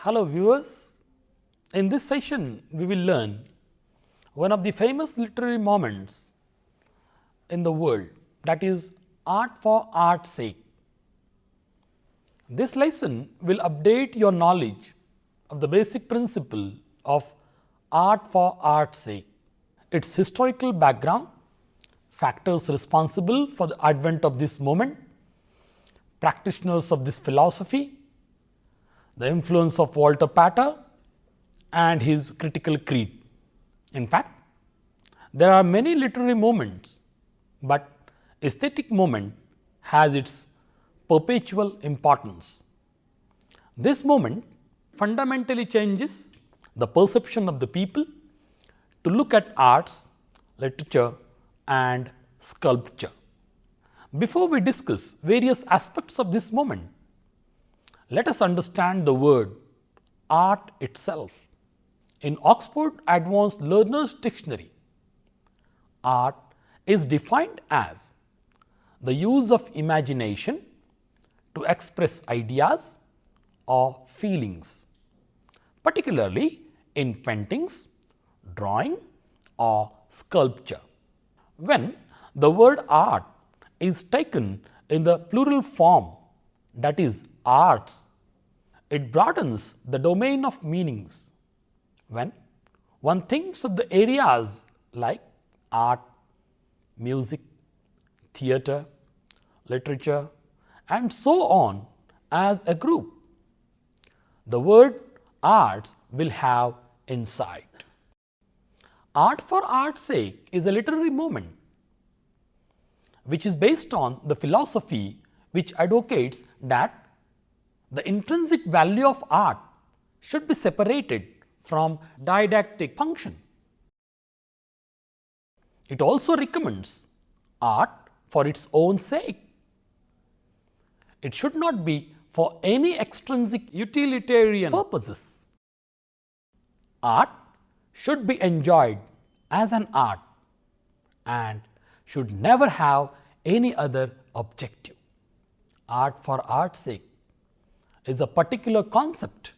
Hello viewers, in this session we will learn one of the famous literary moments in the world, that is art for art's sake. This lesson will update your knowledge of the basic principle of art for art's sake, its historical background, factors responsible for the advent of this movement, practitioners of this philosophy, the influence of Walter Pater and his critical creed. In fact, there are many literary movements, but aesthetic movement has its perpetual importance. This movement fundamentally changes the perception of the people to look at arts, literature and sculpture. Before we discuss various aspects of this movement, let us understand the word art itself. In Oxford Advanced Learners Dictionary, art is defined as the use of imagination to express ideas or feelings, particularly in paintings, drawing or sculpture. When the word art is taken in the plural form, that is arts, it broadens the domain of meanings. When one thinks of the areas like art, music, theatre, literature and so on as a group, the word arts will have insight. Art for art's sake is a literary movement which is based on the philosophy which advocates that the intrinsic value of art should be separated from didactic function. It also recommends art for its own sake. It should not be for any extrinsic utilitarian purposes. Art should be enjoyed as an art and should never have any other objective. Art for art's sake is a particular concept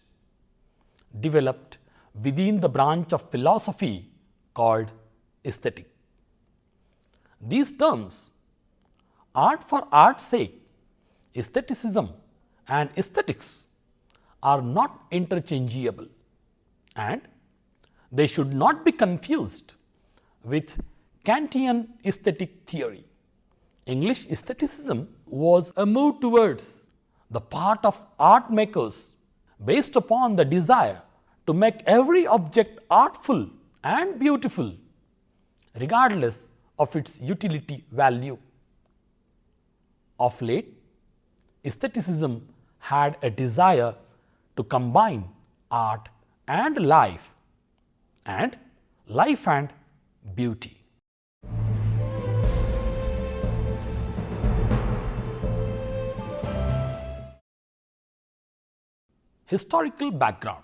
developed within the branch of philosophy called aesthetic. These terms, art for art's sake, aestheticism and aesthetics, are not interchangeable and they should not be confused with Kantian aesthetic theory. English aestheticism was a move towards the part of art makers based upon the desire to make every object artful and beautiful regardless of its utility value. Of late, aestheticism had a desire to combine art and life and beauty. Historical background.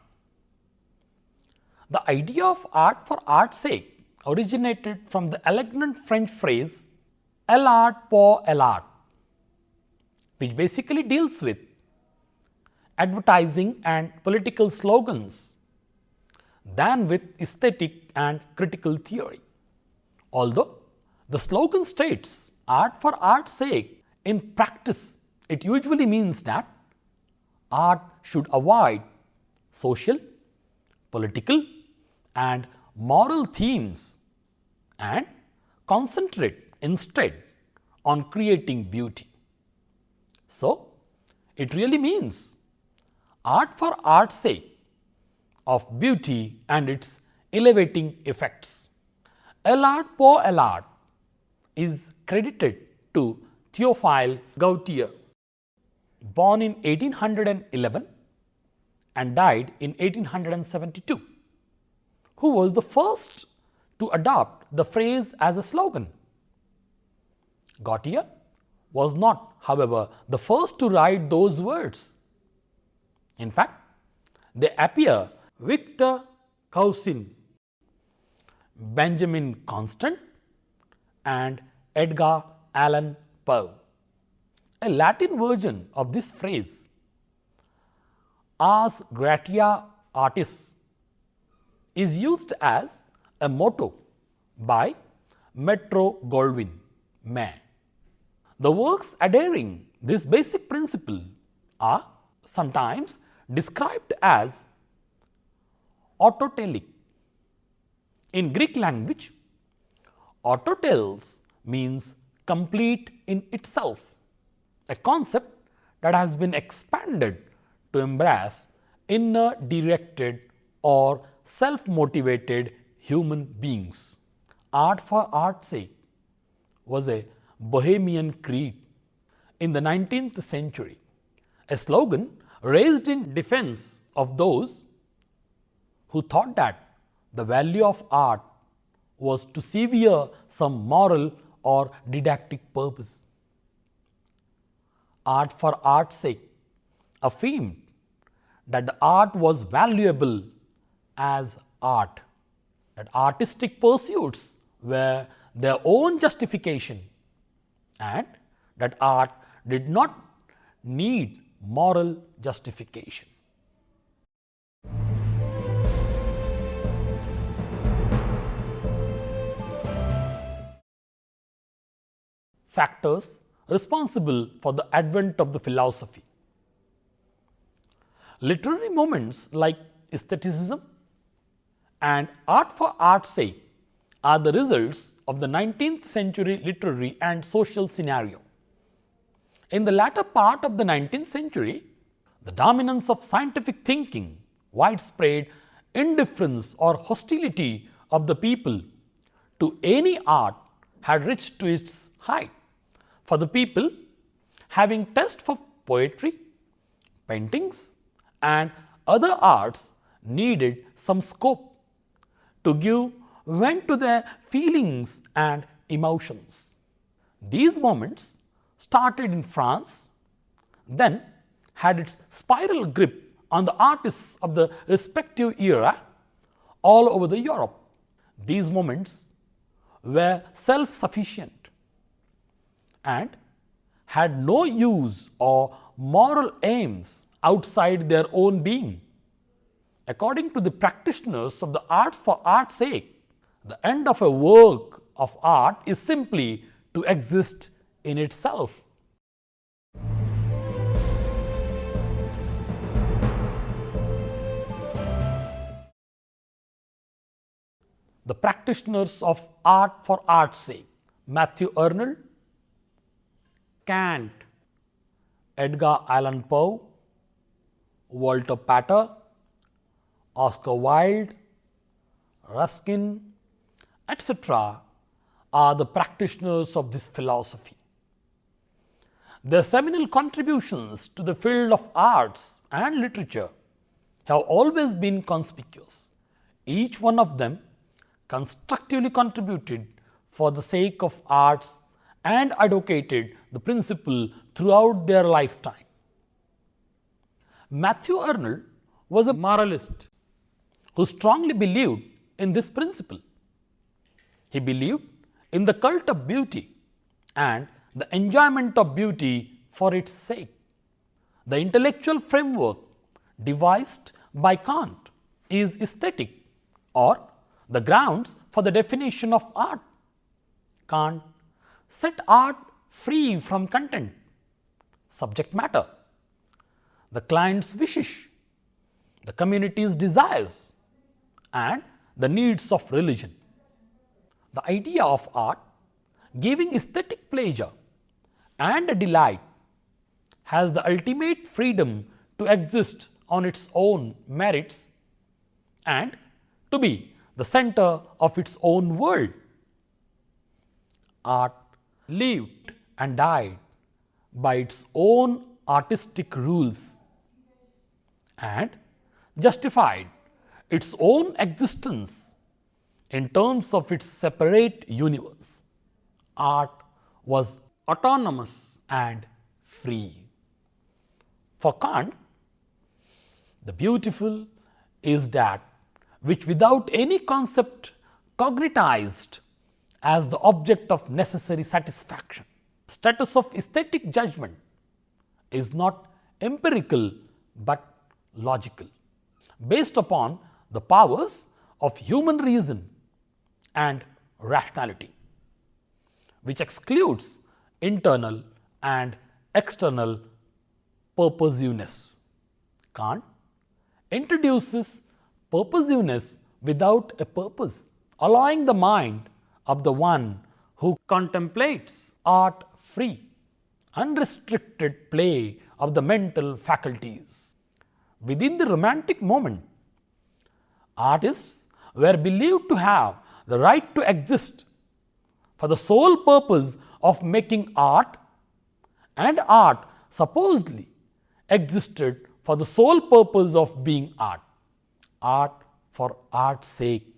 The idea of art for art's sake originated from the elegant French phrase l'art pour l'art, which basically deals with advertising and political slogans than with aesthetic and critical theory. Although the slogan states art for art's sake, in practice it usually means that art should avoid social, political and moral themes and concentrate instead on creating beauty. So, it really means art for art's sake of beauty and its elevating effects. L'art pour l'art is credited to Théophile Gautier, born in 1811 and died in 1872, who was the first to adopt the phrase as a slogan. Gautier was not, however, the first to write those words. In fact, they appear Victor Cousin, Benjamin Constant and Edgar Allan Poe. A Latin version of this phrase, ars gratia artis is used as a motto by Metro Goldwyn Mayer. The works adhering this basic principle are sometimes described as autotelic. In Greek language, autotelos means complete in itself, a concept that has been expanded to embrace inner directed or self-motivated human beings. Art for art's sake was a Bohemian creed in the 19th century, a slogan raised in defense of those who thought that the value of art was to sever some moral or didactic purpose. Art for art's sake affirmed that the art was valuable as art, that artistic pursuits were their own justification, and that art did not need moral justification. Factors responsible for the advent of the philosophy. Literary movements like aestheticism and art for art's sake are the results of the 19th century literary and social scenario. In the latter part of the 19th century, the dominance of scientific thinking, widespread indifference or hostility of the people to any art had reached to its height. For the people, having taste for poetry, paintings and other arts needed some scope to give vent to their feelings and emotions. These movements started in France, then had its spiral grip on the artists of the respective era all over the Europe. These movements were self-sufficient and had no use or moral aims outside their own being. According to the practitioners of the arts for art's sake, the end of a work of art is simply to exist in itself. The practitioners of art for art's sake: Mathew Arnold, Kant, Edgar Allan Poe, Walter Pater, Oscar Wilde, Ruskin, etc. are the practitioners of this philosophy. Their seminal contributions to the field of arts and literature have always been conspicuous. Each one of them constructively contributed for the sake of arts and advocated the principle throughout their lifetime. Mathew Arnold was a moralist who strongly believed in this principle. He believed in the cult of beauty and the enjoyment of beauty for its sake. The intellectual framework devised by Kant is aesthetic, or the grounds for the definition of art. Kant set art free from content, subject matter, the client's wishes, the community's desires, and the needs of religion. The idea of art giving aesthetic pleasure and delight has the ultimate freedom to exist on its own merits and to be the center of its own world. Art lived and died by its own artistic rules and justified its own existence in terms of its separate universe. Art was autonomous and free. For Kant, the beautiful is that which without any concept cognitized as the object of necessary satisfaction. Status of aesthetic judgment is not empirical but logical, based upon the powers of human reason and rationality, which excludes internal and external purposiveness. Kant introduces purposiveness without a purpose, allowing the mind of the one who contemplates art free, unrestricted play of the mental faculties. Within the Romantic moment, artists were believed to have the right to exist for the sole purpose of making art, and art supposedly existed for the sole purpose of being art. Art for art's sake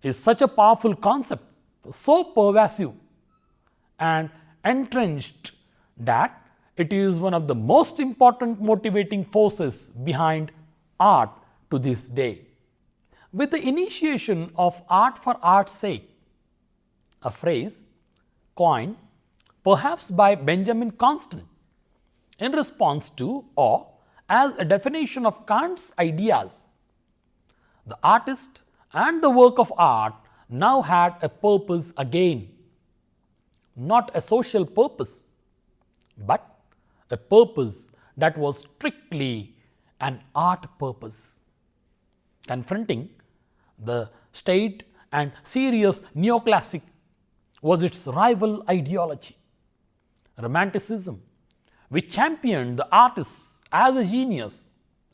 is such a powerful concept, so pervasive and entrenched that it is one of the most important motivating forces behind art to this day. With the initiation of art for art's sake, a phrase coined perhaps by Benjamin Constant in response to or as a definition of Kant's ideas, the artist and the work of art now had a purpose again, not a social purpose, but a purpose that was strictly an art purpose. Confronting the staid and serious neoclassic was its rival ideology, Romanticism, which championed the artist as a genius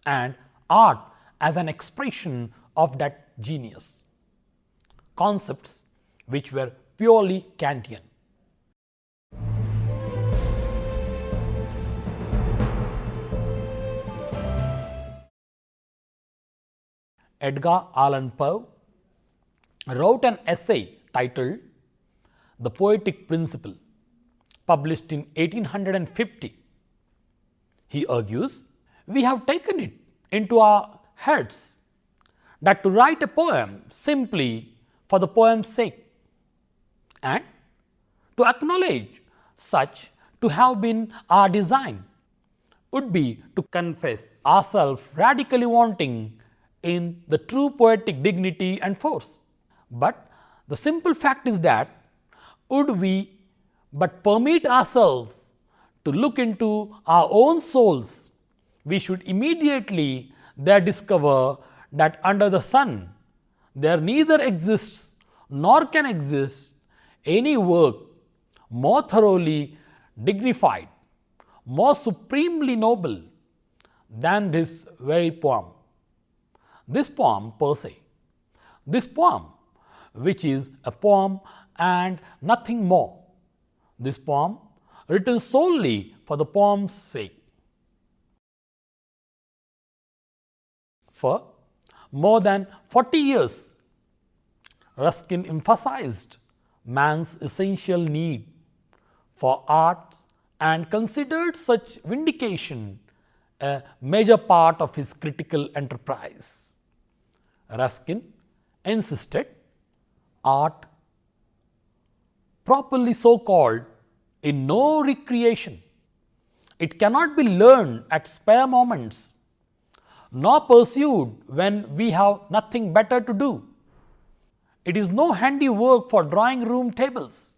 and art as an expression of that genius, concepts which were purely Kantian. Edgar Allan Poe wrote an essay titled The Poetic Principle, published in 1850. He argues, we have taken it into our heads that to write a poem simply for the poem's sake, and to acknowledge such to have been our design, would be to confess ourselves radically wanting in the true poetic dignity and force. But the simple fact is that would we but permit ourselves to look into our own souls, we should immediately there discover that under the sun there neither exists nor can exist any work more thoroughly dignified, more supremely noble than this very poem. This poem per se, this poem which is a poem and nothing more, this poem written solely for the poem's sake. For more than 40 years, Ruskin emphasized man's essential need for arts and considered such vindication a major part of his critical enterprise. Ruskin insisted art, properly so called, in no recreation. It cannot be learned at spare moments, nor pursued when we have nothing better to do. It is no handiwork for drawing room tables.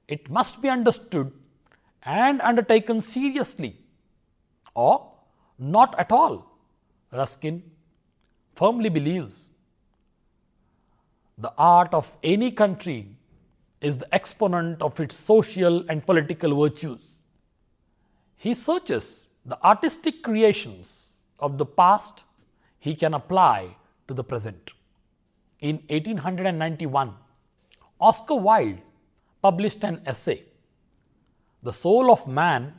It must be understood and undertaken seriously, or not at all. Ruskin firmly believes the art of any country is the exponent of its social and political virtues. He searches the artistic creations of the past he can apply to the present. In 1891, Oscar Wilde published an essay, The Soul of Man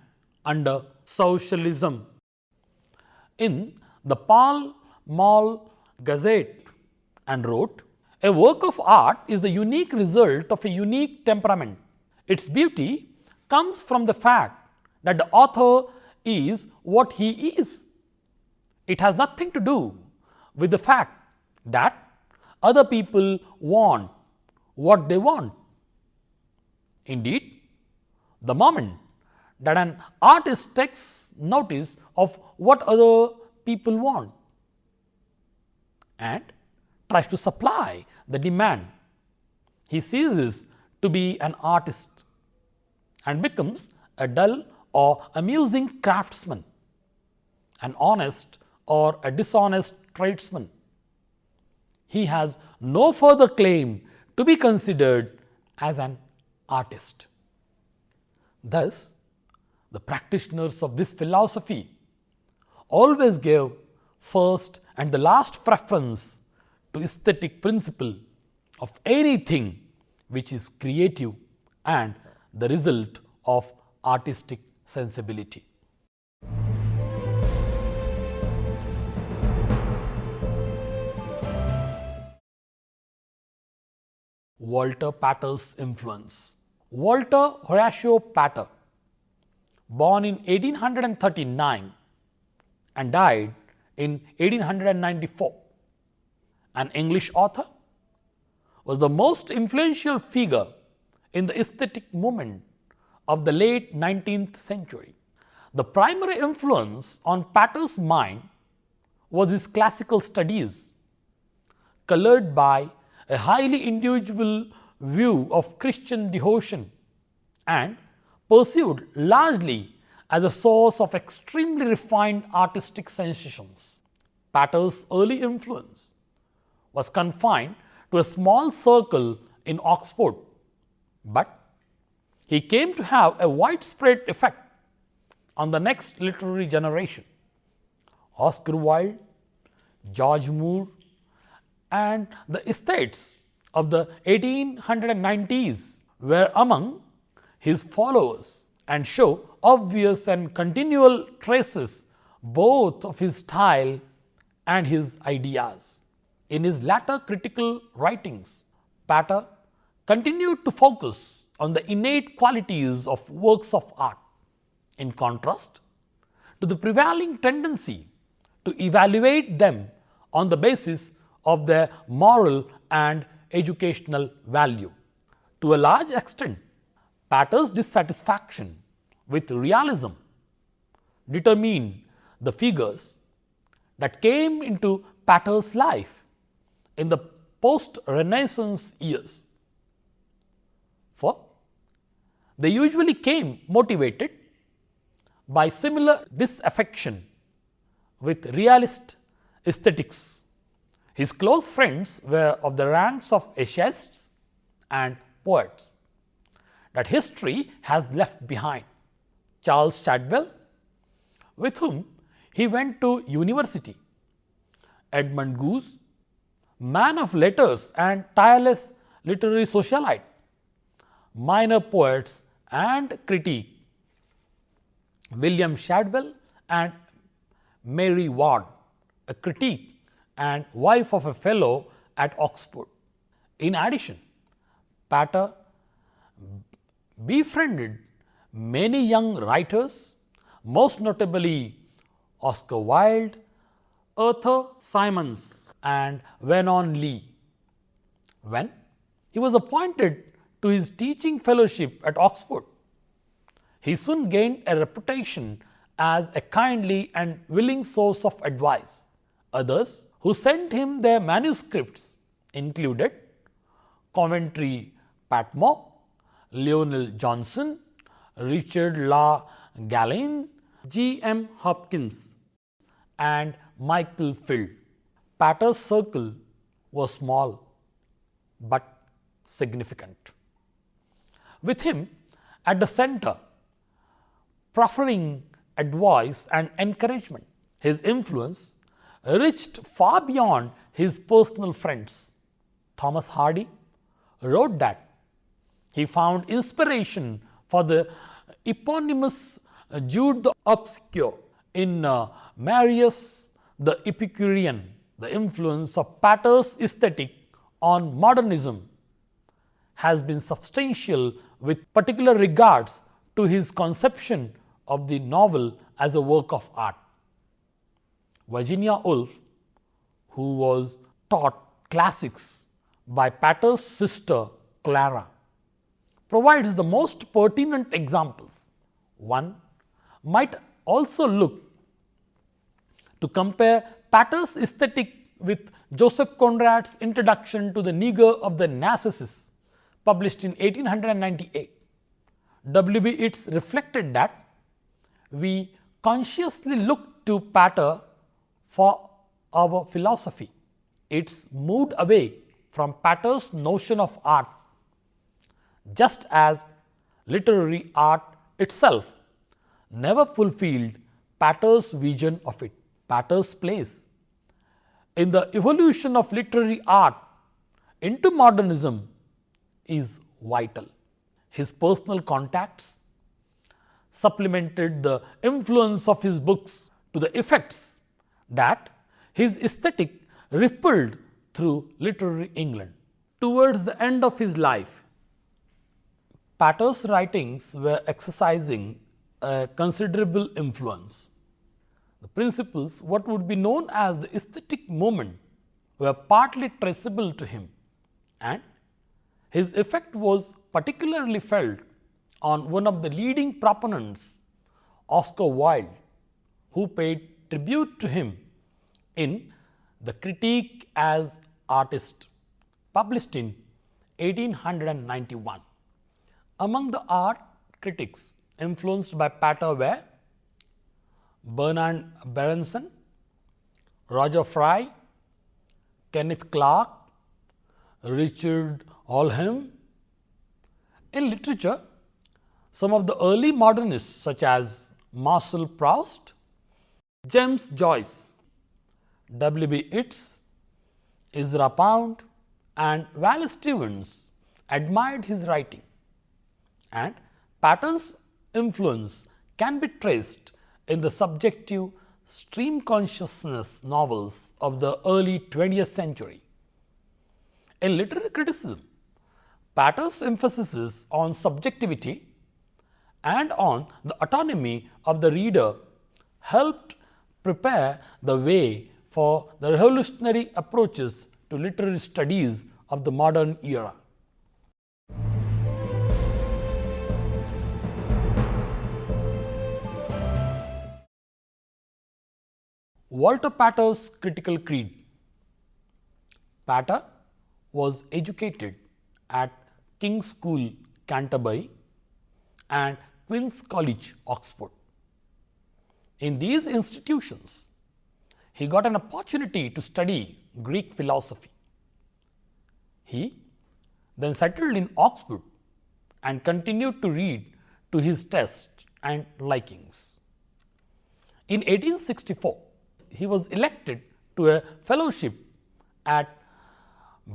Under Socialism, in the Pall Mall Gazette, and wrote, a work of art is the unique result of a unique temperament. Its beauty comes from the fact that the author is what he is. It has nothing to do with the fact that other people want what they want. Indeed, the moment that an artist takes notice of what other people want and tries to supply the demand. He ceases to be an artist and becomes a dull or amusing craftsman, an honest or a dishonest tradesman. He has no further claim to be considered as an artist. Thus, the practitioners of this philosophy always gave first and the last preference to aesthetic principle of anything which is creative and the result of artistic sensibility. Walter Pater's influence. Walter Horatio Pater, born in 1839 and died in 1894, an English author, was the most influential figure in the aesthetic movement of the late 19th century. The primary influence on Pater's mind was his classical studies, colored by a highly individual view of Christian devotion and pursued largely as a source of extremely refined artistic sensations. Pater's early influence was confined to a small circle in Oxford, but he came to have a widespread effect on the next literary generation. Oscar Wilde, George Moore, and the estates of the 1890s were among his followers and show obvious and continual traces both of his style and his ideas. In his latter critical writings, Pater continued to focus on the innate qualities of works of art, in contrast to the prevailing tendency to evaluate them on the basis of their moral and educational value. To a large extent, Pater's dissatisfaction with realism determined the figures that came into Pater's life in the post-Renaissance years, for they usually came motivated by similar disaffection with realist aesthetics. His close friends were of the ranks of essayists and poets that history has left behind. Charles Shadwell, with whom he went to university, Edmund Gosse, man of letters and tireless literary socialite, minor poets and critique, William Shadwell and Mary Ward, a critique and wife of a fellow at Oxford. In addition, Pater befriended many young writers, most notably Oscar Wilde, Arthur Symons, and Vernon Lee. When he was appointed to his teaching fellowship at Oxford, he soon gained a reputation as a kindly and willing source of advice. Others who sent him their manuscripts included Coventry Patmore, Lionel Johnson, Richard La Gallienne, G.M. Hopkins, and Michael Field. Pater's circle was small but significant. With him at the center, proffering advice and encouragement, his influence reached far beyond his personal friends. Thomas Hardy wrote that he found inspiration for the eponymous Jude the Obscure in Marius the Epicurean. The influence of Pater's aesthetic on modernism has been substantial, with particular regards to his conception of the novel as a work of art. Virginia Woolf, who was taught classics by Pater's sister Clara, provides the most pertinent examples. One might also look to compare Pater's aesthetic with Joseph Conrad's introduction to the Neger of the Narcissus, published in 1898. W.B. Yeats reflected that we consciously look to Pater for our philosophy. Yeats moved away from Pater's notion of art, just as literary art itself never fulfilled Pater's vision of it. Pater's place in the evolution of literary art into modernism is vital. His personal contacts supplemented the influence of his books to the effects that his aesthetic rippled through literary England. Towards the end of his life, Pater's writings were exercising a considerable influence. The principles, what would be known as the aesthetic movement, were partly traceable to him, and his effect was particularly felt on one of the leading proponents, Oscar Wilde, who paid tribute to him in The Critique as Artist, published in 1891. Among the art critics influenced by Pater were Bernard Berenson, Roger Fry, Kenneth Clark, Richard Oldham. In literature, some of the early modernists such as Marcel Proust, James Joyce, W.B. Yeats, Ezra Pound and Wallace Stevens admired his writing, and Pater's influence can be traced in the subjective stream consciousness novels of the early 20th century. In literary criticism, Pater's emphasis is on subjectivity and on the autonomy of the reader helped prepare the way for the revolutionary approaches to literary studies of the modern era. Walter Pater's critical creed. Pater was educated at King's School, Canterbury and Queen's College, Oxford. In these institutions, he got an opportunity to study Greek philosophy. He then settled in Oxford and continued to read to his taste and likings. In 1864, he was elected to a fellowship at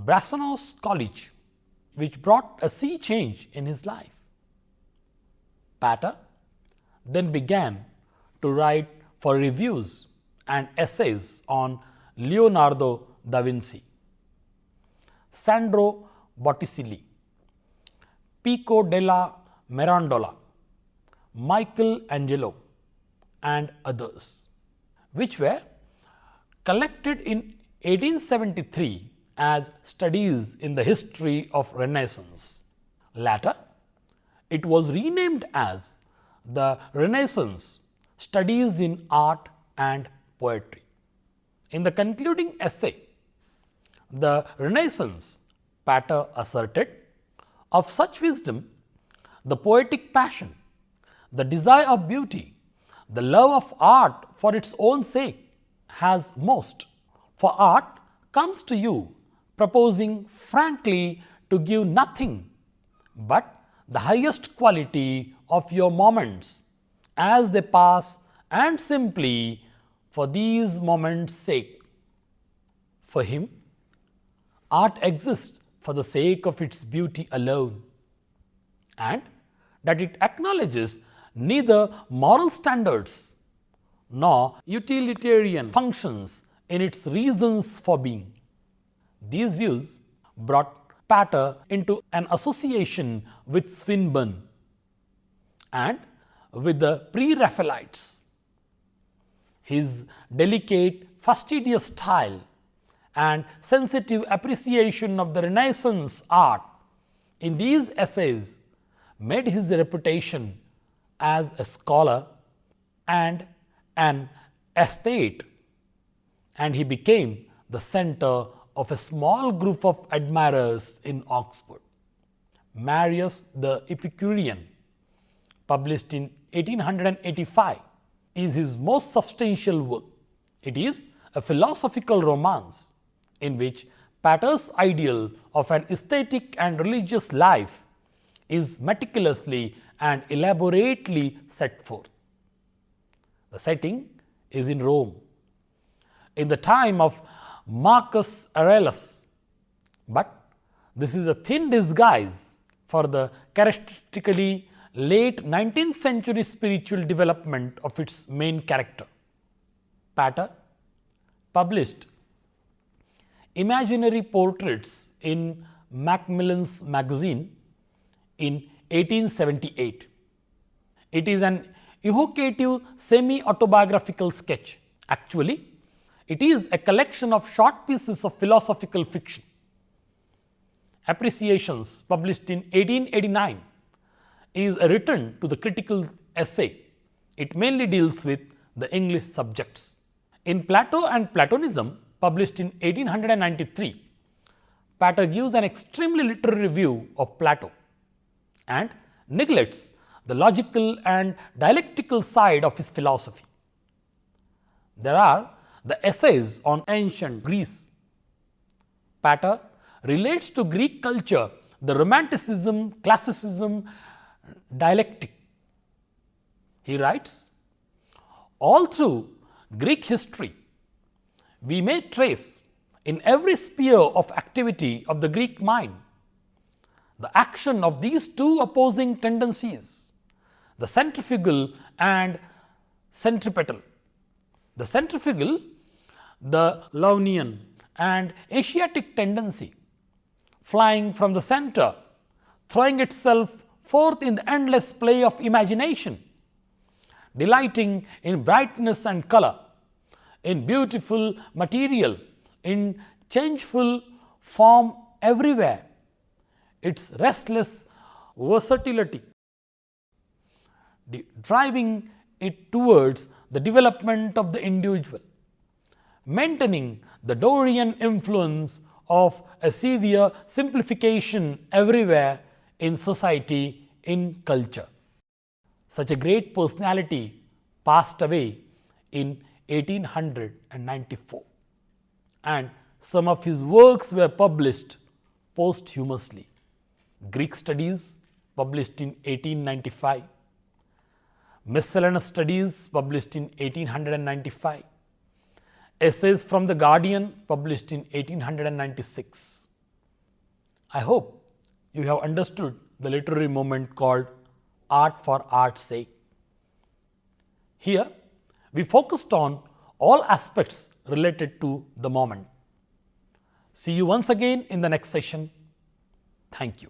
Brasenose College, which brought a sea change in his life. Pater then began to write for reviews and essays on Leonardo da Vinci, Sandro Botticelli, Pico della Mirandola, Angelo and others, which were collected in 1873 as Studies in the History of Renaissance. Later, it was renamed as the Renaissance Studies in Art and Poetry. In the concluding essay, The Renaissance, Pater asserted, of such wisdom, the poetic passion, the desire of beauty, the love of art for its own sake has most. For art comes to you proposing frankly to give nothing but the highest quality of your moments as they pass, and simply for these moments' sake. For him, art exists for the sake of its beauty alone, and that it acknowledges neither moral standards nor utilitarian functions in its reasons for being. These views brought Pater into an association with Swinburne and with the Pre-Raphaelites. His delicate, fastidious style and sensitive appreciation of the Renaissance art in these essays made his reputation as a scholar and an aesthete, and he became the center of a small group of admirers in Oxford. Marius the Epicurean, published in 1885, is his most substantial work. It is a philosophical romance in which Pater's ideal of an aesthetic and religious life is meticulously and elaborately set forth. The setting is in Rome, in the time of Marcus Aurelius, but this is a thin disguise for the characteristically late 19th century spiritual development of its main character. Pater published imaginary portraits in Macmillan's magazine in 1878. It is an evocative semi-autobiographical sketch. Actually, it is a collection of short pieces of philosophical fiction. Appreciations, published in 1889, is a return to the critical essay. It mainly deals with the English subjects. In Plato and Platonism, published in 1893, Pater gives an extremely literary view of Plato and neglects the logical and dialectical side of his philosophy. There are the essays on ancient Greece. Pater relates to Greek culture the Romanticism, Classicism, dialectic. He writes, all through Greek history, we may trace in every sphere of activity of the Greek mind the action of these two opposing tendencies, the centrifugal and centripetal. The centrifugal, the Ionian and Asiatic tendency, flying from the center, throwing itself forth in the endless play of imagination, delighting in brightness and color, in beautiful material, in changeful form everywhere, its restless versatility, driving it towards the development of the individual, maintaining the Dorian influence of a severe simplification everywhere in society, in culture. Such a great personality passed away in 1894, and some of his works were published posthumously. Greek Studies, published in 1895, Miscellaneous Studies, published in 1895, Essays from the Guardian, published in 1896. I hope you have understood the literary movement called art for art's sake. Here, we focused on all aspects related to the moment. See you once again in the next session. Thank you.